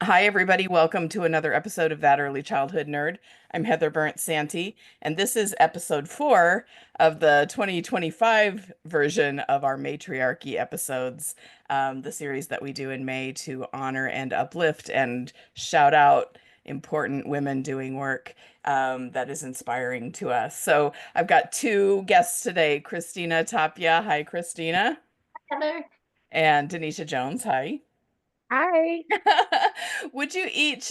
Hi, everybody. Welcome to another episode of That Early Childhood Nerd. I'm Heather Burnt Santee, and this is episode 4 of the 2025 version of our matriarchy episodes, the series that we do in May to honor and uplift and shout out important women doing work that is inspiring to us. So I've got two guests today, Krystina Tapia. Hi, Krystina. Heather. And Denisha Jones. Hi. Hi. Would you each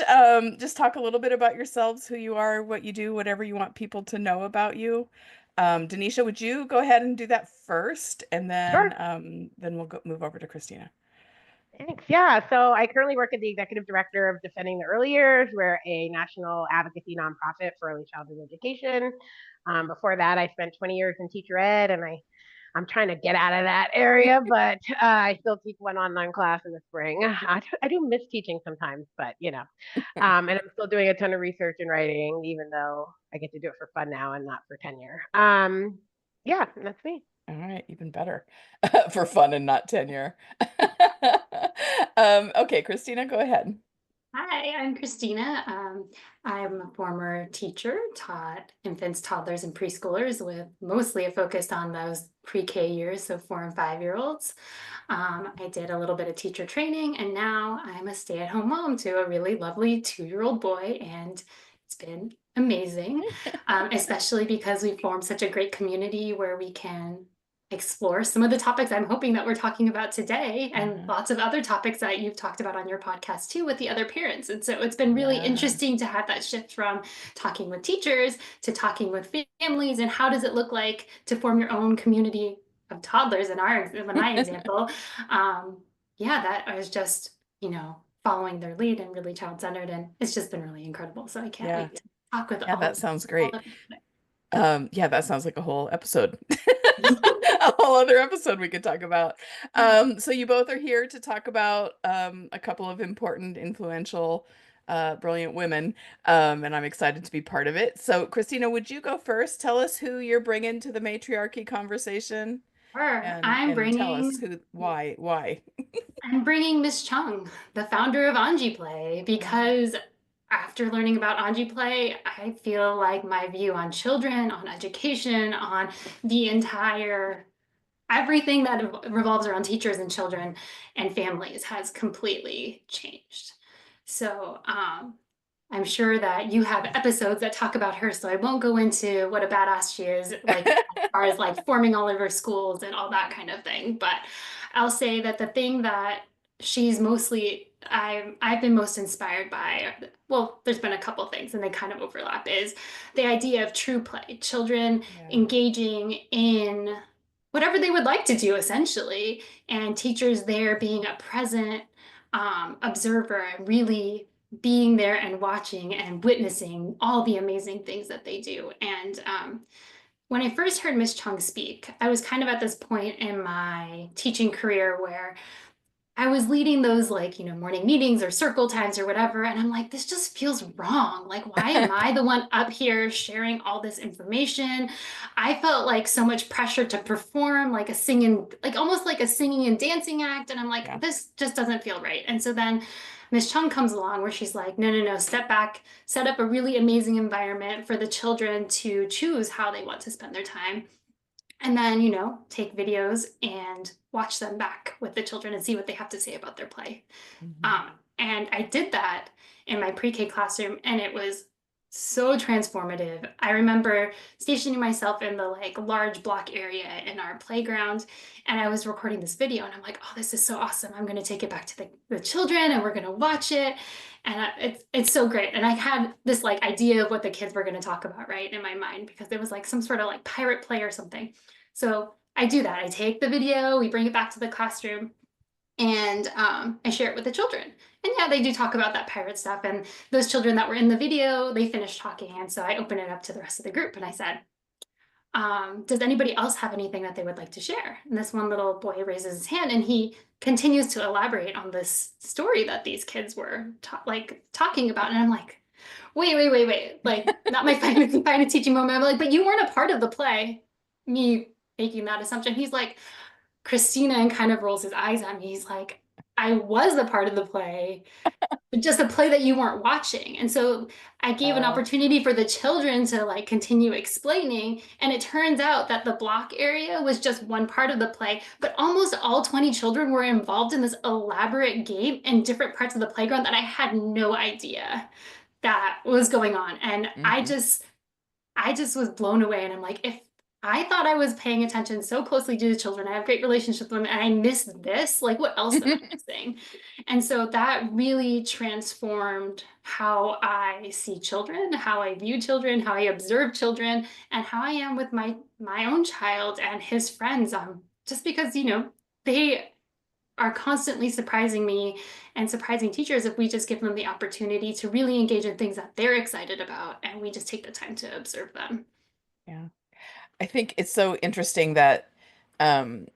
just talk a little bit about yourselves, who you are, what you do, whatever you want people to know about you? Denisha, would you go ahead and do that first, and Sure. then we'll move over to Krystina. Thanks. Yeah. So I currently work as the executive director of Defending the Early Years. We're a national advocacy nonprofit for early childhood education. Before that, I spent 20 years in teacher ed, and I'm trying to get out of that area, but I still teach one online class in the spring. I do miss teaching sometimes, but and I'm still doing a ton of research and writing, even though I get to do it for fun now and not for tenure. Yeah, that's me. All right, even better for fun and not tenure. Okay, Krystina, go ahead. Hi, I'm Christina. I'm a former teacher, taught infants, toddlers, and preschoolers with mostly a focus on those pre-K years, so 4 and 5-year-olds. I did a little bit of teacher training, and now I'm a stay-at-home mom to a really lovely 2-year-old boy, and it's been amazing, especially because we formed such a great community where we can explore some of the topics I'm hoping that we're talking about today, and Uh, lots of other topics that you've talked about on your podcast too with the other parents. And so it's been really yeah. interesting to have that shift from talking with teachers to talking with families, and how does it look like to form your own community of toddlers in my example. um, yeah, that was just, following their lead and really child-centered, and it's just been really incredible. So I can't Yeah. wait to talk with Yeah, all that of sounds all great. of Yeah, that sounds like a whole episode. you. A whole other episode we could talk about. So you both are here to talk about a couple of important, influential, brilliant women, and I'm excited to be part of it. So, Christina, would you go first? Tell us who you're bringing to the matriarchy conversation, Sure. and tell us why. I'm bringing Ms Cheng, the founder of Anji Play, Yeah, because after learning about Anji Play, I feel like my view on children, on education, on the entire everything that revolves around teachers and children and families has completely changed. So, I'm sure that you have episodes that talk about her, so I won't go into what a badass she is, like as far as like forming all of her schools and all that kind of thing. But I'll say that the thing that she's mostly I've been most inspired by, well, there's been a couple things and they kind of overlap, is the idea of true play, children yeah, engaging in whatever they would like to do essentially, and teachers there being a present observer and really being there and watching and witnessing all the amazing things that they do. And when I first heard Miss Chung speak, I was kind of at this point in my teaching career where I was leading those, like, morning meetings or circle times or whatever. And I'm like, this just feels wrong. Like, why am I the one up here sharing all this information? I felt like so much pressure to perform like a singing, like almost like a singing and dancing act. And I'm like, yeah. this just doesn't feel right. And so then Miss Chung comes along where she's like, no, no, no, step back, set up a really amazing environment for the children to choose how they want to spend their time, and then take videos and watch them back with the children and see what they have to say about their play. Mhm. And I did that in my pre-K classroom, and it was so transformative. I remember stationing myself in the like large block area in our playground, and I was recording this video, and I'm like, oh, this is so awesome. I'm going to take it back to the children, and we're going to watch it. And it's so great. And I had this like idea of what the kids were going to talk about, right, in my mind, because it was like some sort of like pirate play or something. So I do that. I take the video, we bring it back to the classroom, and I share it with the children. And yeah, they do talk about that pirate stuff. And those children that were in the video, they finished talking. And so I opened it up to the rest of the group and I said, does anybody else have anything that they would like to share? And this one little boy raises his hand and he continues to elaborate on this story that these kids were talking about. And I'm like, wait. Like, not my final teaching moment. I'm like, but you weren't a part of the play. Me making that assumption. He's like, Christina, and kind of rolls his eyes at me. He's like, I was the part of the play, but just a play that you weren't watching. And so I gave an opportunity for the children to like continue explaining. And it turns out that the block area was just one part of the play, but almost all 20 children were involved in this elaborate game in different parts of the playground that I had no idea that was going on. And I just was blown away. And I'm like, if I thought I was paying attention so closely to the children, I have great relationships with them, and I missed this, like what else am I missing? And so that really transformed how I see children, how I view children, how I observe children, and how I am with my own child and his friends. Just because, they are constantly surprising me and surprising teachers if we just give them the opportunity to really engage in things that they're excited about and we just take the time to observe them. Yeah. I think it's so interesting that um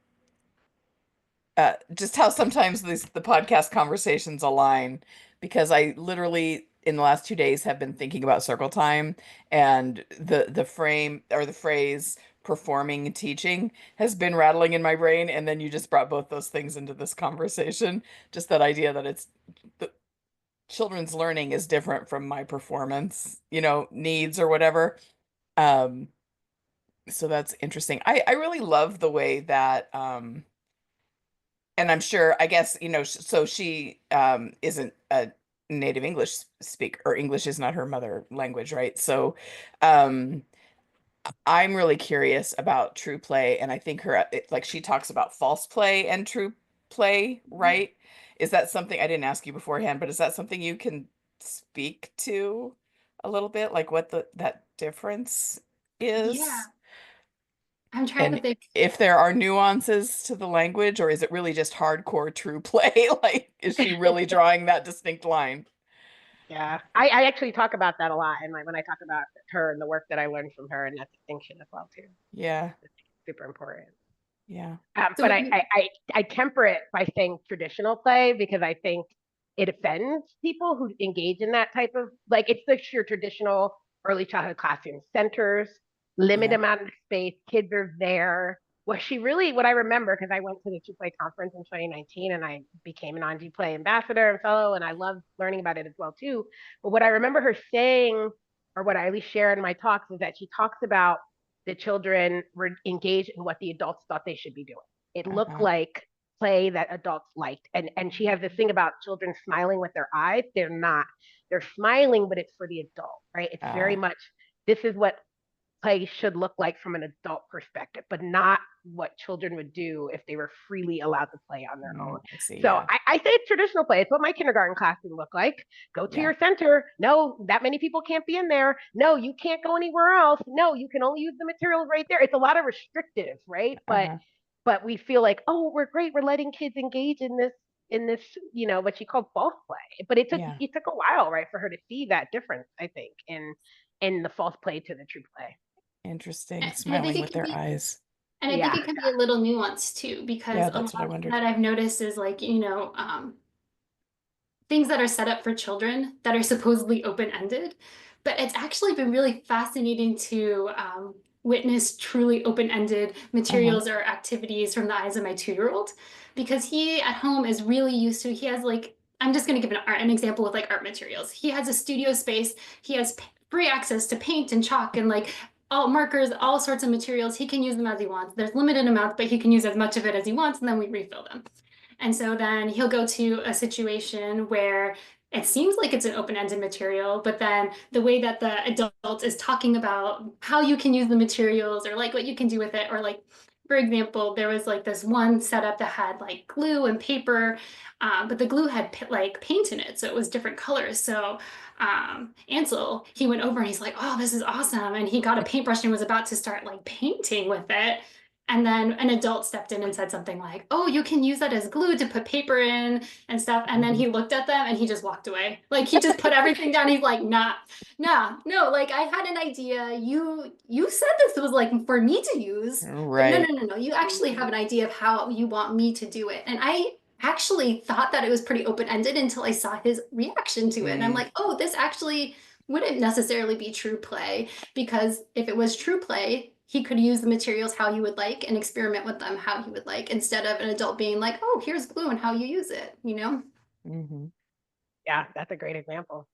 just how sometimes the podcast conversations align, because I literally in the last 2 days have been thinking about circle time, and the frame or the phrase performing and teaching has been rattling in my brain, and then you just brought both those things into this conversation. Just that idea that it's the children's learning is different from my performance, needs or whatever. Um, so that's interesting. I really love the way that and I'm sure, I guess, so she isn't a native English speaker, or English is not her mother language, right? So um I'm really curious about true play, and I think like she talks about false play and true play, right? Is that something, I didn't ask you beforehand, but is that something you can speak to a little bit, like what that difference Yeah, is? I'm trying to And think. if there are nuances to the language, or is it really just hardcore true play? Like, is she really drawing that distinct line? Yeah, I actually talk about that a lot, and when I talk about her and the work that I learned from her and that distinction as well too. Yeah, It's super important. yeah. So But when I, you, I, I, I temper it by saying traditional play because I think it offends people who engage in that type of like it's like your traditional early childhood classroom centers, limited Yeah. amount of space, kids are there. What I remember, because I went to the True Play conference in 2019 and I became an Anji Play ambassador and fellow, and I loved learning about it as well too. But what I remember her saying, or what I at least share in my talks, is that she talks about the children were engaged in what the adults thought they should be doing. It looked Uh-huh. like play that adults liked. And she has this thing about children smiling with their eyes. They're not. They're smiling, but it's for the adult, right? It's very Uh, much this is what play should look like from an adult perspective, but not what children would do if they were freely allowed to play on their own. I see. So Yeah. I say it's traditional play. It's what my kindergarten class would look like. Go to Yeah. your center. No, that many people can't be in there. No, you can't go anywhere else. No, you can only use the materials right there. It's a lot of restrictive, right? But Uh-huh. we feel like, oh, we're great. We're letting kids engage in this, what she called false play. But Yeah. it took a while, right, for her to see that difference, I think, in the false play to the true play. Interesting. and I think Smiling it with can their be, eyes. and I think Yeah. it can be a little nuanced too, because Yeah, a that's what I lot wondered. that I've noticed is like, things that are set up for children that are supposedly open-ended. But it's actually been really fascinating to witness truly open-ended Uh-huh. materials or activities from the eyes of my 2-year-old, because he at home is really used to, he has like, I'm just going to give an example with like art materials. He has a studio space. He has free access to paint and chalk and like all markers, all sorts of materials. He can use them as he wants. There's limited amounts, but he can use as much of it as he wants, and then we refill them. And so then he'll go to a situation where it seems like it's an open-ended material, but then the way that the adult is talking about how you can use the materials or like what you can do with it, or like, for example, there was like this one setup that had like glue and paper, but the glue had like paint in it, so it was different colors. So Ansel, he went over and he's like, "Oh, this is awesome!" And he got a paintbrush and was about to start like painting with it. And then an adult stepped in and said something like, "Oh, you can use that as glue to put paper in and stuff." And then Mhm. he looked at them and he just walked away. Like he just put everything down. He's like, nah, no, like I had an idea. You said this was like for me to use, but no, no, Right. no, no. You actually have an idea of how you want me to do it. And I actually thought that it was pretty open-ended until I saw his reaction to it. And I'm Mm, like, oh, this actually wouldn't necessarily be true play, because if it was true play, he could use the materials how he would like and experiment with them how he would like, instead of an adult being like, oh, here's glue and how you use it, you know? Mm-hmm. Yeah, that's a great example.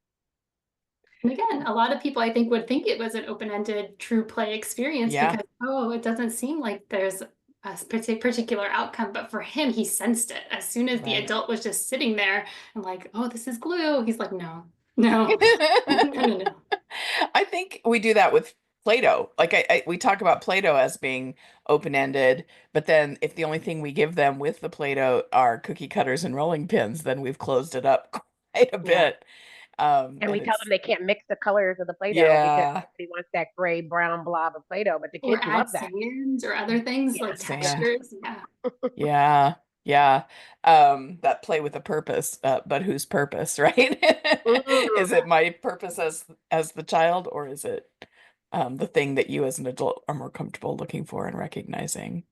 And again, a lot of people I think would think it was an open-ended true play experience Yeah. because, oh, it doesn't seem like there's a particular outcome. But for him, he sensed it. As soon as the Right. adult was just sitting there and like, oh, this is glue, he's like, no, no, no, no, no. I think we do that with Play-Doh. Like we talk about Play-Doh as being open-ended, but then if the only thing we give them with the Play-Doh are cookie cutters and rolling pins, then we've closed it up quite a Yeah. bit. And And we tell it's them they can't mix the colors of the Play-Doh because yeah, everybody wants that gray brown blob of Play-Doh, but the Or kids add love that. sands or other things like sand. textures. Yeah. Yeah, yeah. That play with a purpose, but whose purpose, right? Is Mm, it my purpose as the child, or is it the thing that you as an adult are more comfortable looking for and recognizing?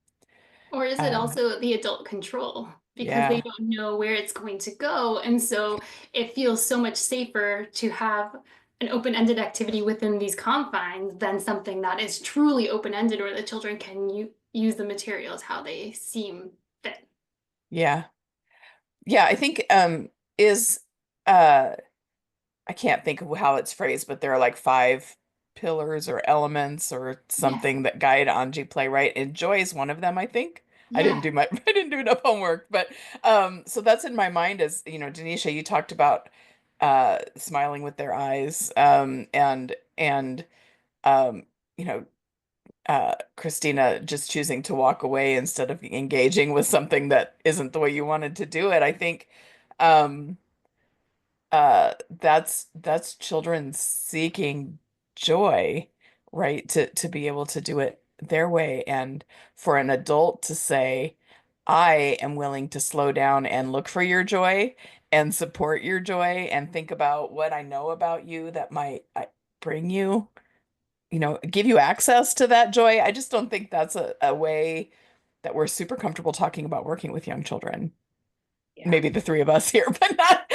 Or is it Um, also the adult control? Because they yeah, don't know where it's going to go. And so it feels so much safer to have an open-ended activity within these confines than something that is truly open-ended where the children can use the materials how they seem fit. yeah, yeah. I think is uh I can't think of how it's phrased, but there are like five pillars or elements or Yes. something that guide Anji playwright, and joy is one of them, I think. I didn't Yeah. do my I didn't do enough homework, but so that's in my mind as, Denisha, you talked about smiling with their eyes, and um, you know, Krystina just choosing to walk away instead of engaging with something that isn't the way you wanted to do it. I think um that's children seeking joy, right? To be able to do it their way, and for an adult to say, I am willing to slow down and look for your joy and support your joy and think about what I know about you that might bring you, give you access to that joy. I just don't think that's a way that we're super comfortable talking about working with young children. yeah. Maybe the three of us here, but not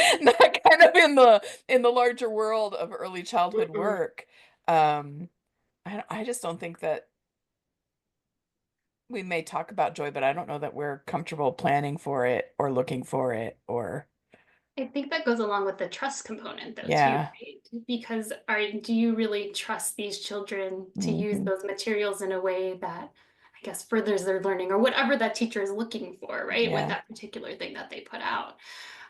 kind of in the larger world of early childhood Mm-mm. work. I just don't think that we may talk about joy, but I don't know that we're comfortable planning for it or looking for it or I think that goes along with the trust component though too, yeah. right? Because do you really trust these children to use Hmm. those materials in a way that I guess furthers their learning or whatever that teacher is looking for, right? With Yeah. that particular thing that they put out.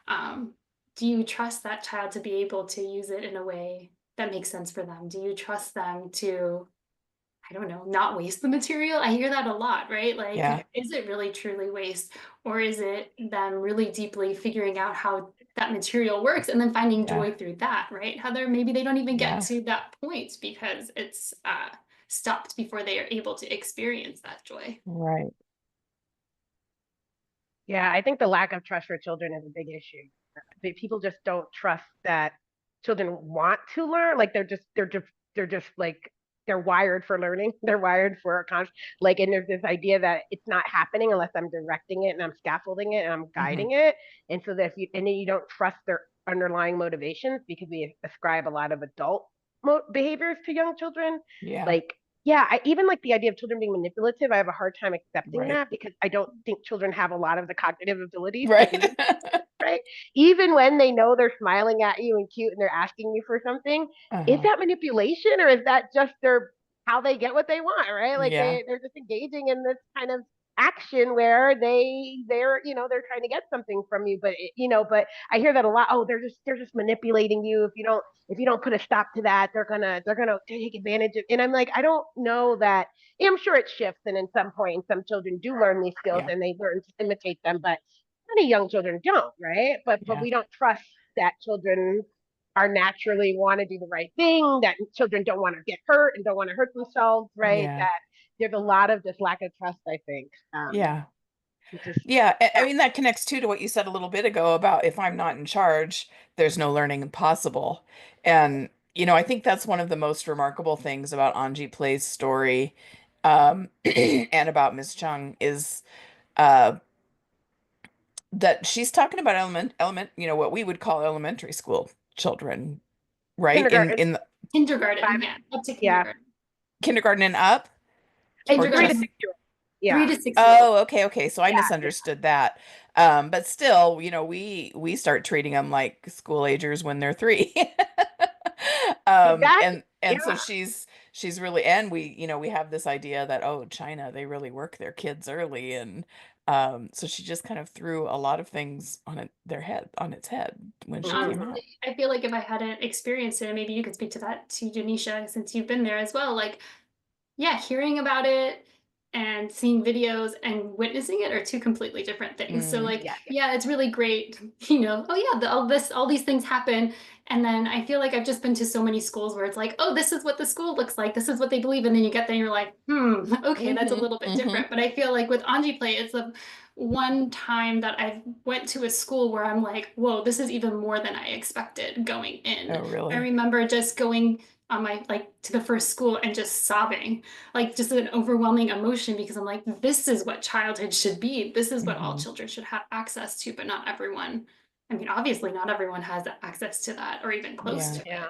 Um, do you trust that child to be able to use it in a way that makes sense for them? Do you trust them to, I don't know, not waste the material? I hear that a lot, right? Yeah. Like, is it really truly waste? Or is it them really deeply figuring out how that material works and then finding Yeah. joy through that, right? Heather, maybe they don't even get Yeah. to that point because it's stopped before they are able to experience that joy. Right. Yeah, I think the lack of trust for children is a big issue. People just don't trust that children want to learn. Like they're just like they're wired for learning. They're wired for like, and there's this idea that it's not happening unless I'm directing it and I'm scaffolding it and I'm Hmm. guiding it. And so that if you and then you don't trust their underlying motivations because we ascribe a lot of adult behaviors to young children. Yeah. Like yeah, even like the idea of children being manipulative, I have a hard time accepting Right. that because I don't think children have a lot of the cognitive abilities to Right. manipulate, right? Even when they know they're smiling at you and cute and they're asking you for something, is Uh-huh. that manipulation or is that just their how they get what they want, right? Like Yeah. they're just engaging in this kind of action where they're trying to get something from you, but but I hear that a lot. Oh, they're just manipulating you. If you don't put a stop to that, they're gonna take advantage of. And I'm like, I don't know that. I'm sure it shifts, and in some point, some children do learn these skills Yeah. and they learn to imitate them, but many young children don't, right? But Yeah. we don't trust that children are naturally want to do the right thing, that children don't want to get hurt and don't want to hurt themselves, right? Yeah. That there's a lot of this lack of trust, I think. Yeah. Which is Yeah, I yeah, mean that connects too to what you said a little bit ago about if I'm not in charge, there's no learning possible. And I think that's one of the most remarkable things about Anji Play's story, and about Ms Cheng is uh, that she's talking about what we would call elementary school children, right? In kindergarten, in the Kindergarten, five, yeah, up to yeah, kindergarten. kindergarten and up. It's Or 3 to just 6 year olds. Yeah. 3 to 6 year olds. Oh, okay. So I Yeah. misunderstood that. But still, we start treating them like school agers when they're 3. Exactly. And so Yeah. she's really, and we have this idea that, oh, China, they really work their kids early, and so she just kind of threw a lot of things on its head when she came Mhm. out. I feel like if I hadn't experienced it, and maybe you could speak to that too, Denisha, since you've been there as well, like, yeah, hearing about it and seeing videos and witnessing it are two completely different things. So Mm, like, Yeah. yeah, it's really great, oh yeah, all these things happen. And then I feel like I've just been to so many schools where it's like, oh, this is what the school looks like. This is what they believe. And then you get there and you're like, okay, that's a hmm little bit hmm different. But I feel like with Anji Play, it's the one time that I went to a school where I'm like, whoa, this is even more than I expected going Oh, in. I really? remember just going on my like to the first school and just sobbing, like just an overwhelming emotion, because I'm like, this is what childhood should be. This is what all hmm children should have access to, but not everyone. I mean, obviously, not everyone has access to that or even close Yeah. to Yeah. it.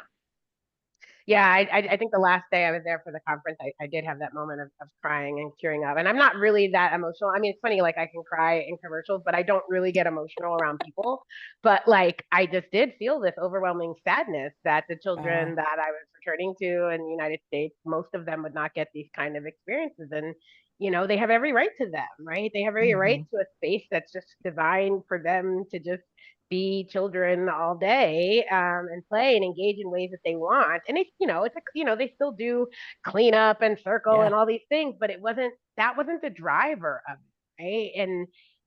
Yeah, I think the last day I was there for the conference, I did have that moment of crying and tearing up. And I'm not really that emotional. I mean, it's funny, like I can cry in commercials, but I don't really get emotional around people. But like I just did feel this overwhelming sadness that the Uh, children that I was returning to in the United States, most of them would not get these kind of experiences. And they have every right to them, right? They have every right hmm to a space that's just designed for them to just be children all day and play and engage in ways that they want. And they still do clean up and circle Yeah. and all these things, but that wasn't the driver of it, right?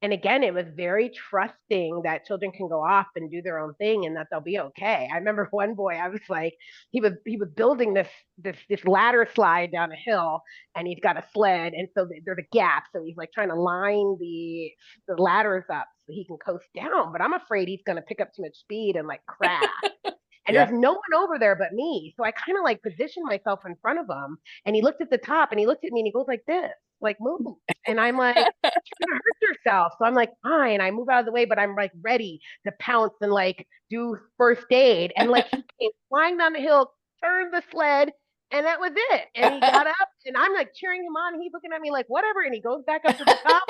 And again, it was very trusting that children can go off and do their own thing and that they'll be okay. I remember one boy, I was like, he was building this ladder slide down a hill, and he's got a sled, and so there's a gap, so he's like trying to line the ladders up so he can coast down. But I'm afraid he's going to pick up too much speed and like crash. And there's Yeah. no one over there but me. So I kind of like positioned myself in front of him. And he looked at the top and he looked at me and he goes like this, like move. And I'm like, you're gonna hurt yourself. So I'm like, fine. I move out of the way, but I'm like ready to pounce and like do first aid. And like he came flying down the hill, turned the sled, and that was it. And he got up and I'm like cheering him on. He's looking at me like, whatever. And he goes back up to the top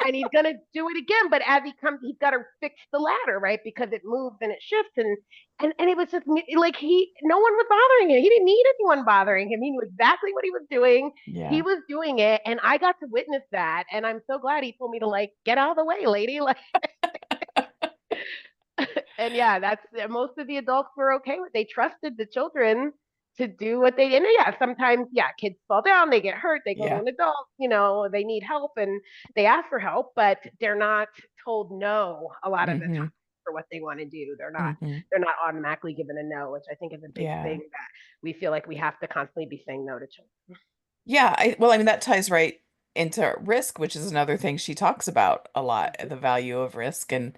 and he's gonna do it again. But as he comes, he's got to fix the ladder, right? Because it moves and it shifts. And it was just like no one was bothering him. He didn't need anyone bothering him. He knew exactly what he was doing. He Yeah. was doing it, and I got to witness that. And I'm so glad he told me to like get out of the way, lady. Like, and yeah, that's most of the adults were okay with. They trusted the children to do what they did. And yeah, sometimes kids fall down, they get hurt, they go to Yeah. an adult, they need help and they ask for help, but they're not told no a lot of the hmm time for what they want to do. They're not hmm they're not automatically given a no, which I think is a big Yeah. thing that we feel like we have to constantly be saying no to children. Yeah. Well, I mean, that ties right into risk, which is another thing she talks about a lot, the value of risk, and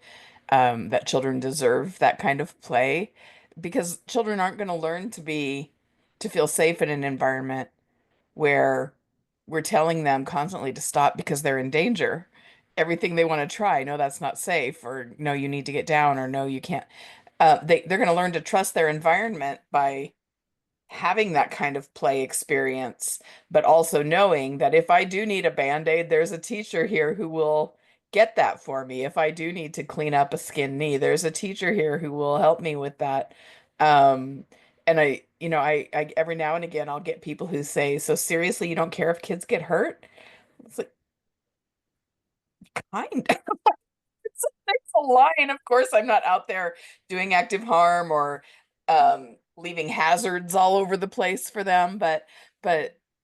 that children deserve that kind of play, because children aren't going to learn to feel safe in an environment where we're telling them constantly to stop because they're in danger. Everything they want to try, no, that's not safe, or no, you need to get down, or no, you can't. They're going to learn to trust their environment by having that kind of play experience, but also knowing that if I do need a band-aid, there's a teacher here who will get that for me. If I do need to clean up a skinned knee, there's a teacher here who will help me with that. Um, and I every now and again I'll get people who say, "So seriously, you don't care if kids get hurt?" It's like, kind of. It's a line. Of course, I'm not out there doing active harm or leaving hazards all over the place for them, but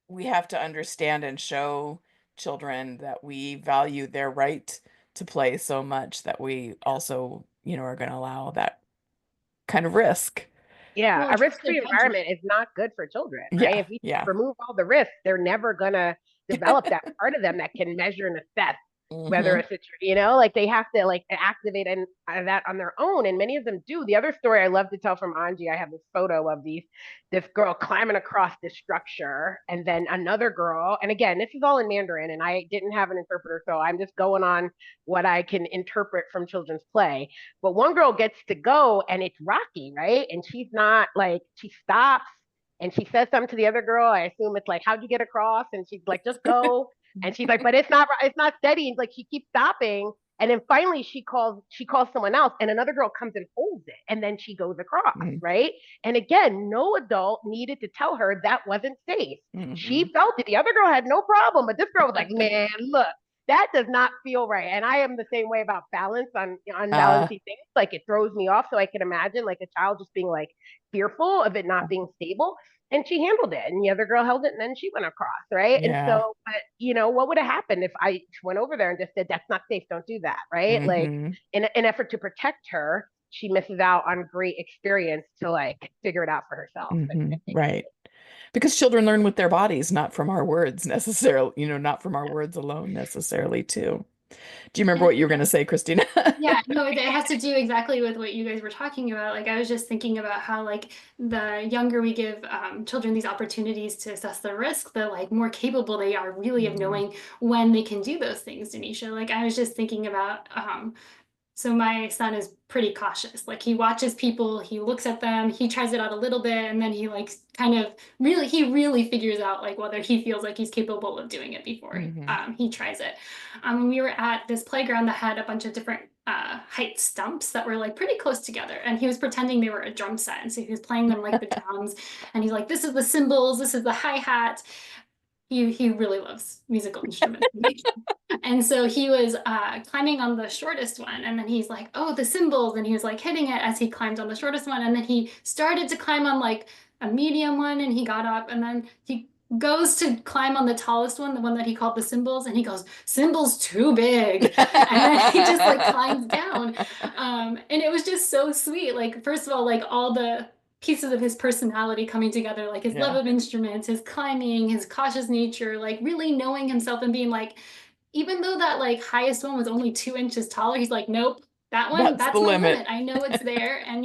we have to understand and show children that we value their right to play so much that we also, are going to allow that kind of risk. Yeah, Well, a and trust their risk-free judgment. environment is not good for children, right? Yeah, If we yeah. remove all the risks, they're never gonna develop that part of them that can measure and assess whether hmm a situation, like they have to like activate and that on their own, and many of them do. The other story I love to tell from Anji, I have this photo of this girl climbing across this structure, and then another girl, and again, this is all in Mandarin, and I didn't have an interpreter, so I'm just going on what I can interpret from children's play. But one girl gets to go and it's rocky, right? And she's not like, she stops and she says something to the other girl. I assume it's like, how'd you get across? And she's like, just go. And she's like, but it's not steady. And like, she keeps stopping. And then finally she calls someone else, and another girl comes and holds it, and then she goes across, right? And again, no adult needed to tell her that wasn't safe. She felt it. The other girl had no problem, but this girl was like, man, look, that does not feel right. And I am the same way about balance on balancing things. Like, it throws me off. So I can imagine like a child just being like fearful of it not being stable. And she handled it, and the other girl held it, and then she went across, right? Yeah. And so, but what would have happened if I went over there and just said, that's not safe, don't do that, right? Like, in an effort to protect her, she misses out on great experience to like figure it out for herself. Right. Because children learn with their bodies, not from our words necessarily, not from our words alone necessarily too. Do you remember what you were going to say, Krystina? Yeah, no, it has to do exactly with what you guys were talking about. Like, I was just thinking about how, like, the younger we give children these opportunities to assess the risk, the like more capable they are really of knowing when they can do those things, Denisha. Like, I was just thinking about so my son is pretty cautious. Like, he watches people, he looks at them, he tries it out a little bit, and then he like kind of really figures out like whether he feels like he's capable of doing it before he tries it. We were at this playground that had a bunch of different height stumps that were like pretty close together, and he was pretending they were a drum set, and so he was playing them like the drums, and he's like, this is the cymbals, this is the hi-hat. He really loves musical instruments. And so he was climbing on the shortest one, and then he's like, oh, the cymbals, and he was like hitting it as he climbed on the shortest one, and then he started to climb on like a medium one, and he got up, and then he goes to climb on the tallest one, the one that he called the cymbals, and he goes, cymbals too big. And then he just like climbs down. And it was just so sweet. Like, first of all, like all the pieces of his personality coming together, like his love of instruments, his climbing, his cautious nature, like really knowing himself and being like, even though that like highest one was only 2 inches taller, he's like, nope, that's my limit. I know it's there. And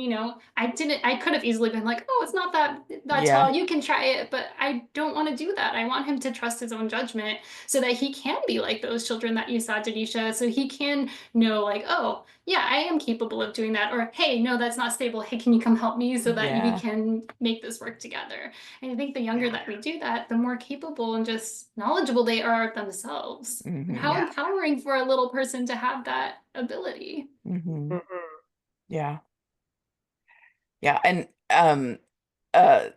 I could have easily been like, oh, it's not that tall. You can try it. But I don't want to do that. I want him to trust his own judgment so that he can be like those children that you saw, Denisha. So he can know like, oh, yeah, I am capable of doing that. Or, hey, no, that's not stable. Hey, can you come help me so that we can make this work together? And I think the younger that we do that, the more capable and just knowledgeable they are of themselves. And how empowering for a little person to have that ability. Yeah. Yeah. And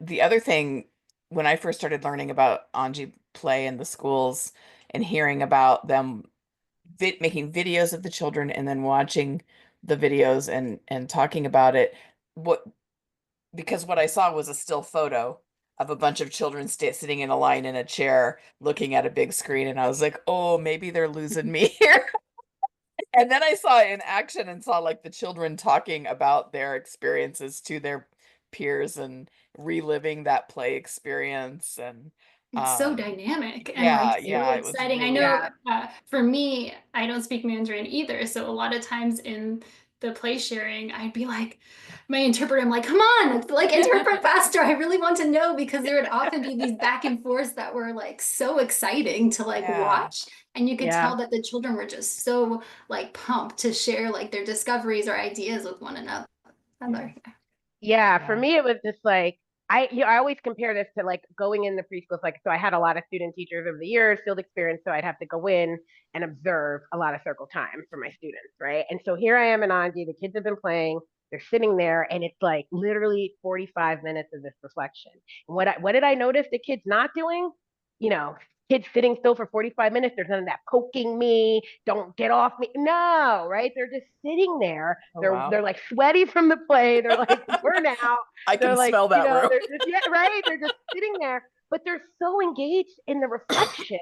the other thing, when I first started learning about Anji play in the schools and hearing about them making videos of the children and then watching the videos and talking about it, because what I saw was a still photo of a bunch of children sitting in a line in a chair looking at a big screen, and I was like, oh, maybe they're losing me here. And then I saw it in action and saw like the children talking about their experiences to their peers and reliving that play experience. And it's so dynamic and like so exciting. I know for me, I don't speak Mandarin either. So a lot of times in the play sharing, I'd be like, my interpreter, I'm like, come on, like interpret faster. I really want to know, because there would often be these back and forths that were like so exciting to like watch. And you could tell that the children were just so like pumped to share like their discoveries or ideas with one another. For me, it was just like, I always compare this to like going in the preschools. Like, so I had a lot of student teachers over the years, field experience. So I'd have to go in and observe a lot of circle time for my students, right? And so here I am in Anji, the kids have been playing, they're sitting there, and it's like literally 45 minutes of this reflection. And what did I notice the kids not doing? Kids sitting still for 45 minutes. There's none of that poking me, don't get off me. No, right? They're just sitting there. They're like sweaty from the play. They're like burnout. I can smell that room. They're just, right? They're just sitting there, but they're so engaged in the reflection.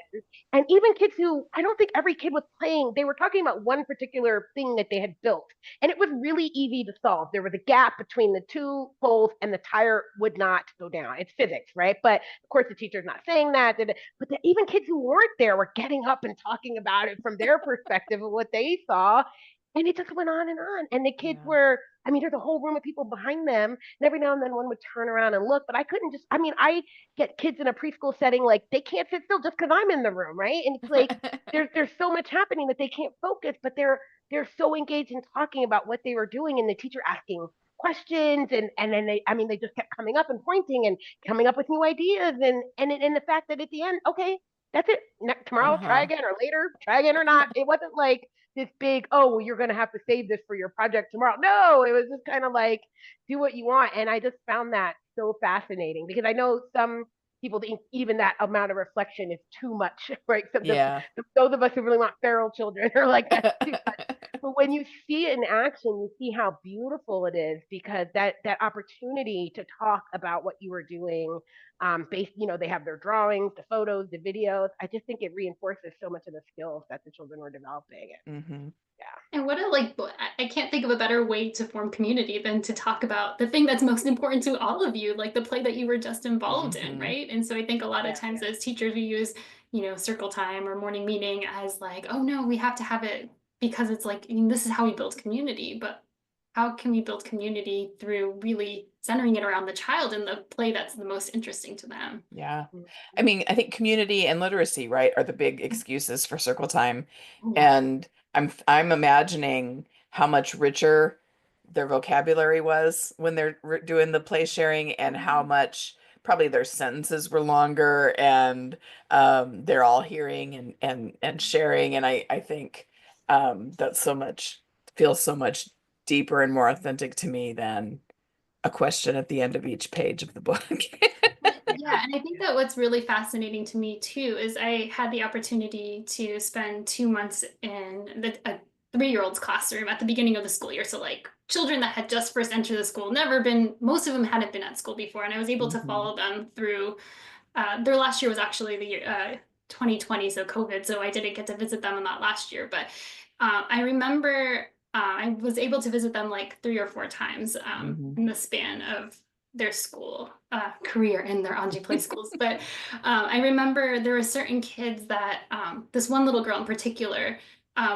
And even kids who, I don't think every kid was playing, they were talking about one particular thing that they had built. And it was really easy to solve. There was a gap between the two poles and the tire would not go down. It's physics, right? But of course the teacher's not saying that. But even kids who weren't there were getting up and talking about it from their perspective of what they saw. And it just went on and on. And the kids were, there's a whole room of people behind them. And every now and then one would turn around and look, but I couldn't just, I get kids in a preschool setting, like they can't sit still just because I'm in the room, right? And it's like, there's so much happening that they can't focus, but they're so engaged in talking about what they were doing, and the teacher asking questions, and then they just kept coming up and pointing and coming up with new ideas, and the fact that at the end, okay, that's it. Tomorrow, try again, or later, try again or not. It wasn't like this big, oh, well, you're going to have to save this for your project tomorrow. No, it was just kind of like, do what you want. And I just found that so fascinating, because I know some people think even that amount of reflection is too much, right? So Yeah. those of us who really want feral children are like, that's too much. But when you see it in action, you see how beautiful it is, because that opportunity to talk about what you were doing, based, they have their drawings, the photos, the videos. I just think it reinforces so much of the skills that the children were developing. Mm-hmm. And what a like, I can't think of a better way to form community than to talk about the thing that's most important to all of you, like the play that you were just involved in, right? And so I think a lot of times as teachers, we use, circle time or morning meeting as like, oh no, we have to have it because it's like, this is how we build community. But how can we build community through really centering it around the child and the play that's the most interesting to them? Yeah. I mean, I think community and literacy, right, are the big excuses for circle time. And I'm imagining how much richer their vocabulary was when they're doing the play sharing, and how much probably their sentences were longer, and they're all hearing and sharing. And I think that's so much, feels so much deeper and more authentic to me than a question at the end of each page of the book. Yeah, and I think that what's really fascinating to me too is I had the opportunity to spend 2 months in a 3-year-old's classroom at the beginning of the school year. So like children that had just first entered the school, most of them hadn't been at school before, and I was able to follow them through. Their last year was actually the year 2020, so COVID, so I didn't get to visit them in that last year. But I remember I was able to visit them like 3 or 4 times in the span of their school career in their Anji play schools. But I remember there were certain kids that this one little girl in particular,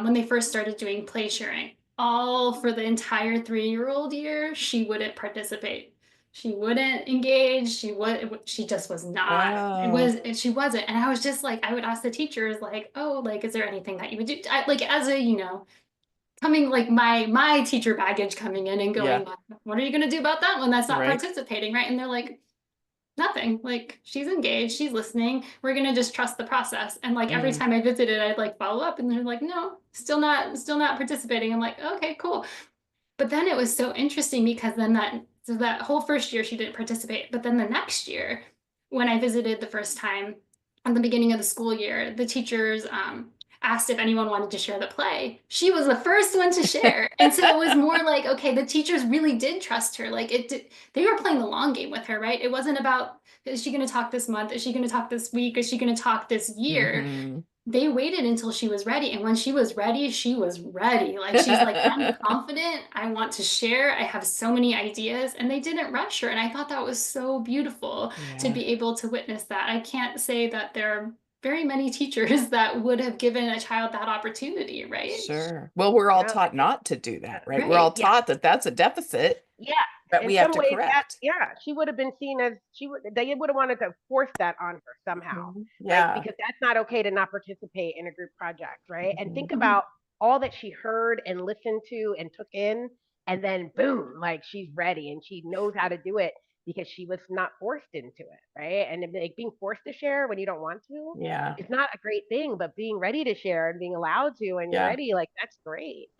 when they first started doing play sharing, all for the entire 3-year-old year, she wouldn't participate. She wouldn't engage. She just was not. She wasn't. And I was just like, I would ask the teachers like, oh, like, is there anything that you would do? Like as a, coming like my teacher baggage coming in and going, like, what are you going to do about that one that's not participating, right? And they're like, nothing. Like, she's engaged, she's listening, we're going to just trust the process. And like every time I visited, I'd like follow up, and they're like, no, still not participating. I'm like, okay, cool. But then it was so interesting because then that whole first year she didn't participate. But then the next year, when I visited the first time at the beginning of the school year, the teachers asked if anyone wanted to share the play. She was the first one to share. And so it was more like, okay, the teachers really did trust her. Like they were playing the long game with her, right? It wasn't about, is she going to talk this month? Is she going to talk this week? Is she going to talk this year? They waited until she was ready. And when she was ready, she was ready. Like, she's like, I'm confident. I want to share. I have so many ideas. And they didn't rush her. And I thought that was so beautiful to be able to witness that. I can't say that there are very many teachers that would have given a child that opportunity, right? Sure. Well, we're all taught not to do that, right? We're all taught that that's a deficit that we have to correct. She would have been seen as they would have wanted to force that on her somehow, Yeah. right? Because that's not okay to not participate in a group project, right? And think about all that she heard and listened to and took in, and then boom, like, she's ready and she knows how to do it because she was not forced into it, right? And like, being forced to share when you don't want to, it's not a great thing. But being ready to share and being allowed to, and you're ready, like, that's great.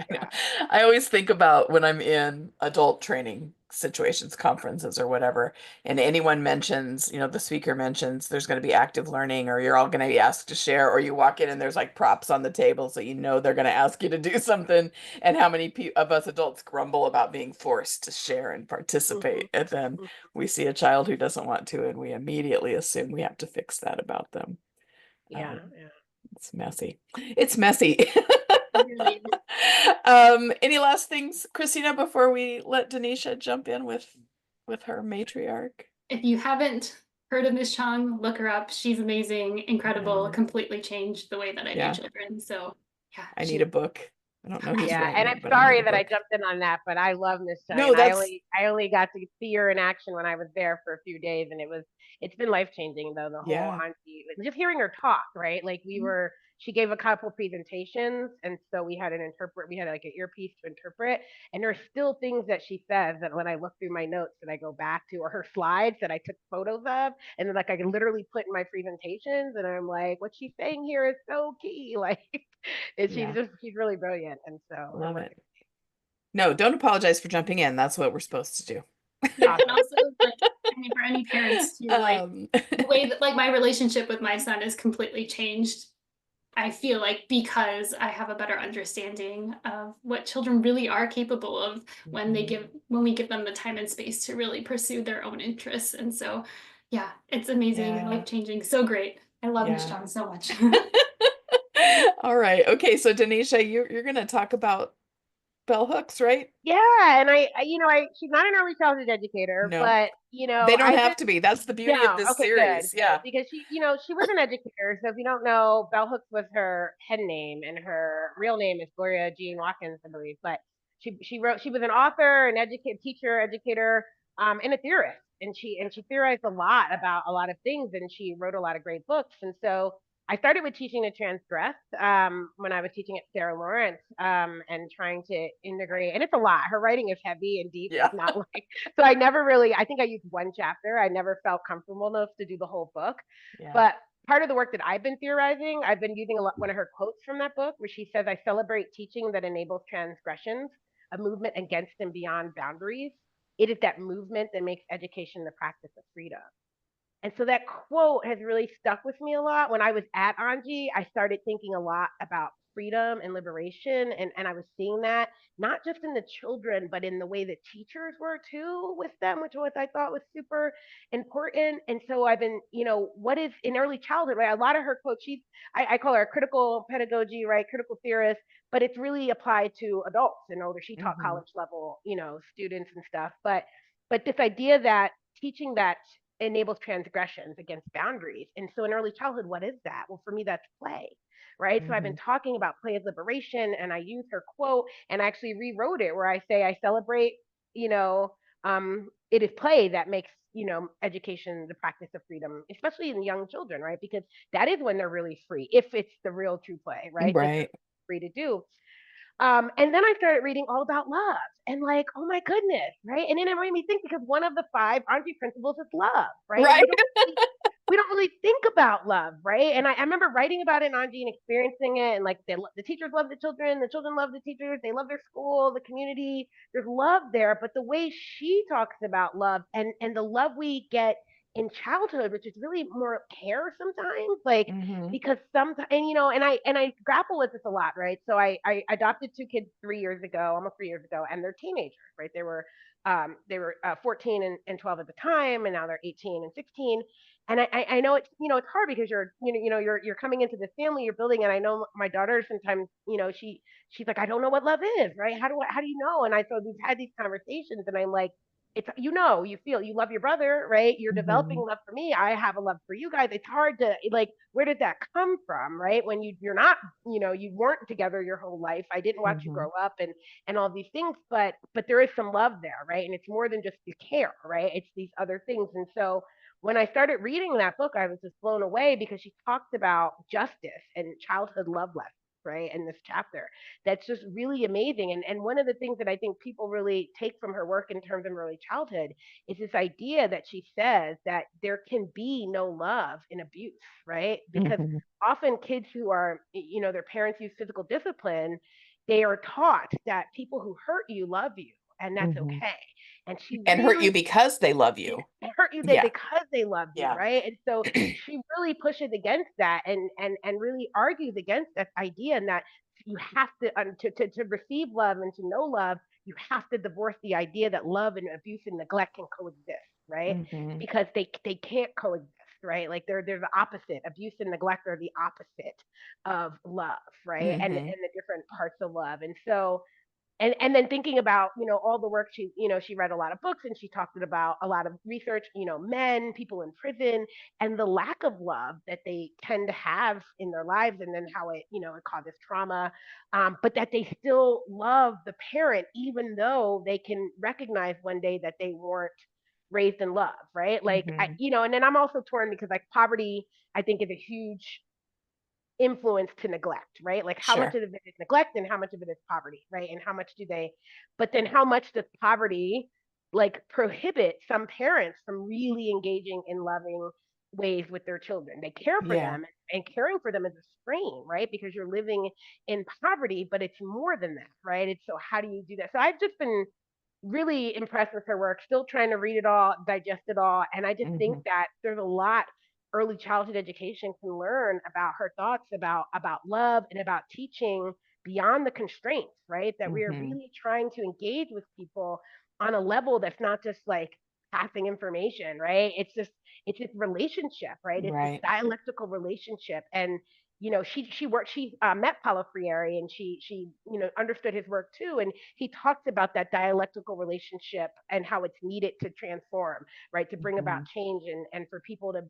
I always think about when I'm in adult training situations, conferences or whatever, and anyone mentions, the speaker mentions there's going to be active learning, or you're all going to be asked to share, or you walk in and there's like props on the table, so they're going to ask you to do something, and how many of us adults grumble about being forced to share and participate, and then we see a child who doesn't want to, and we immediately assume we have to fix that about them. It's messy. It's messy. Any last things, Krystina, before we let Denisha jump in with her matriarch? If you haven't heard of Ms Cheng, look her up. She's amazing, incredible, completely changed the way that I do children. So yeah, I need a book. I don't know who's writing and I'm sorry that I jumped in on that, but I love Ms Cheng. No, I only got to see her in action when I was there for a few days, and it it's been life-changing though, the whole Yeah. Anji, just hearing her talk, right? Like she gave a couple presentations, and so we had like an earpiece to interpret, and there are still things that she says that when I look through my notes that I go back to, or her slides that I took photos of, and then like I can literally put in my presentations, and I'm like, what she's saying here is so key. Like, and Yeah. she's really brilliant, and so her Love work it. is No, don't apologize for jumping in. That's what we're supposed to do. Yeah, and awesome. also like I mean for any parents too, like Um, the way that like my relationship with my son is completely changed. I feel like because I have a better understanding of what children really are capable of when we give them the time and space to really pursue their own interests. And so yeah, it's amazing, Yeah. life-changing, so great. I love Ms. Yeah. Cheng so much. All right. Okay. So Denisha, you're gonna talk about bell hooks, right? Yeah, and she's not an early childhood educator, No, but they don't I've been have to be. That's the beauty of no, this okay, good, series. good, Yeah. because she was an educator. So if you don't know, Bell Hooks was her pen name, and her real name is Gloria Jean Watkins, I believe. But she was an author, an teacher, educator, and a theorist, and she theorized a lot about a lot of things, and she wrote a lot of great books. And so I started with teaching to transgress when I was teaching at Sarah Lawrence and trying to integrate. And it's a lot. Her writing is heavy and deep. Yeah. It's not like so. I never really. I think I used one chapter. I never felt comfortable enough to do the whole book. Yeah. But part of the work that I've been theorizing, I've been using one of her quotes from that book, where she says, "I celebrate teaching that enables transgressions, a movement against and beyond boundaries. It is that movement that makes education the practice of freedom." And so that quote has really stuck with me a lot. When I was at Anji, I started thinking a lot about freedom and liberation. And I was seeing that not just in the children, but in the way that teachers were too with them, which was I thought was super important. And so I've been, what is in early childhood, right? A lot of her quotes, I call her a critical pedagogy, right? Critical theorist, but it's really applied to adults and older. She taught Hmm. college level, students and stuff. But this idea that teaching that enables transgressions against boundaries. And so in early childhood, what is that? Well, for me, that's play, right? So I've been Hmm. talking about play as liberation, and I use her quote and I actually rewrote it where I say, I celebrate, it is play that makes, education the practice of freedom, especially in young children, right? Because that is when they're really free, if it's the real true play, right? That they're Right. free to do. And then I started reading all about love and like, oh my goodness, right? And then it made me think because one of the 5 Auntie principles is love, right? And Right. we don't really think about love, right? And I remember writing about it in Anji and experiencing it, and like the teachers love the children love the teachers, they love their school, the community. There's love there, but the way she talks about love and the love we get in childhood, which is really more care sometimes, like Hmm. because sometimes and I grapple with this a lot, right? So I adopted 2 kids 3 years ago, almost 3 years ago, and they're teenagers, right? They were 14 and 12 at the time, and now they're 18 and 16. And I know it's hard because you're coming into this family you're building, and I know my daughter sometimes she's like, I don't know what love is, right? How do you know? And so we've had these conversations, and I'm like, it's you feel you love your brother, right? You're developing Hmm. love for me, I have a love for you guys. It's hard to like, where did that come from, right? When you're not, you weren't together your whole life, I didn't watch you Hmm. grow up and all these things, but there is some love there, right? And it's more than just the care, right? It's these other things. And so when I started reading that book, I was just blown away because she talked about justice and childhood love lessons, right, in this chapter. That's just really amazing. And one of the things that I think people really take from her work in terms of early childhood is this idea that she says that there can be no love in abuse, right? Because Hmm. often kids who are, their parents use physical discipline, they are taught that people who hurt you love you, and that's Hmm. okay. And she And hurt really you because they love you. hurt you Yeah. because they love you, Yeah. right? And so she really pushes against that and really argues against that idea, and that you have to receive love and to know love, you have to divorce the idea that love and abuse and neglect can coexist, right? Hmm. Because they can't coexist, right? Like they're the opposite. Abuse and neglect are the opposite of love, right? And Hmm. the different parts of love. And so and then thinking about all the work she read a lot of books, and she talked about a lot of research, men, people in prison, and the lack of love that they tend to have in their lives, and then how it causes trauma, but that they still love the parent even though they can recognize one day that they weren't raised in love, right? Like, Mhm. and then I'm also torn because like poverty, I think is a huge influence to neglect, right? Like how much Sure. of it is neglect and how much of it is poverty, right? And how much do they, but then how much does poverty like prohibit some parents from really engaging in loving ways with their children? They care for Yeah. them, and caring for them is a strain, right? Because you're living in poverty, but it's more than that, right? It's so how do you do that? So I've just been really impressed with her work, still trying to read it all, digest it all. And I just think Mhm. that there's a lot early childhood education can learn about her thoughts about love and about teaching beyond the constraints, right? That we are Mhm. really trying to engage with people on a level that's not just like passing information, right? It's this relationship, right? It's this Right. dialectical relationship. And she met Paulo Freire, and she understood his work too, and he talks about that dialectical relationship and how it's needed to transform, right, to bring about Mhm. change, and for people to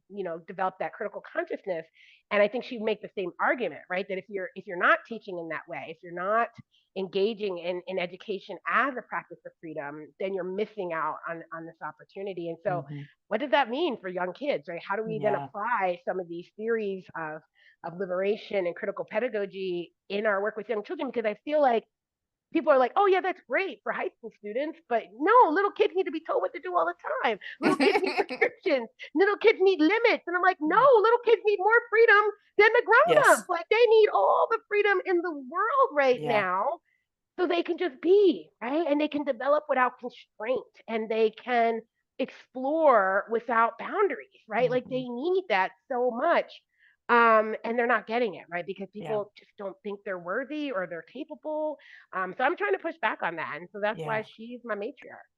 develop that critical consciousness. And I think she'd make the same argument, right, that if you're not teaching in that way, if you're not engaging in education as a practice of freedom, then you're missing out on this opportunity. And so Mhm. what does that mean for young kids, right? How do we then Yeah. apply some of these theories of liberation and critical pedagogy in our work with young children? Because I feel like people are like, oh, yeah, that's great for high school students. But no, little kids need to be told what to do all the time. Little kids need prescriptions. Little kids need limits. And I'm like, no, Yeah. little kids need more freedom than the grown Yes. ups. Like, they need all the freedom in the world right Yeah. now so they can just be, right? And they can develop without constraint, and they can explore without boundaries, right? Like they Mhm. need that so much. And they're not getting it, right? Because Yeah. people just don't think they're worthy or they're capable. So I'm trying to push back on that. And so that's Yeah. why she's my matriarch.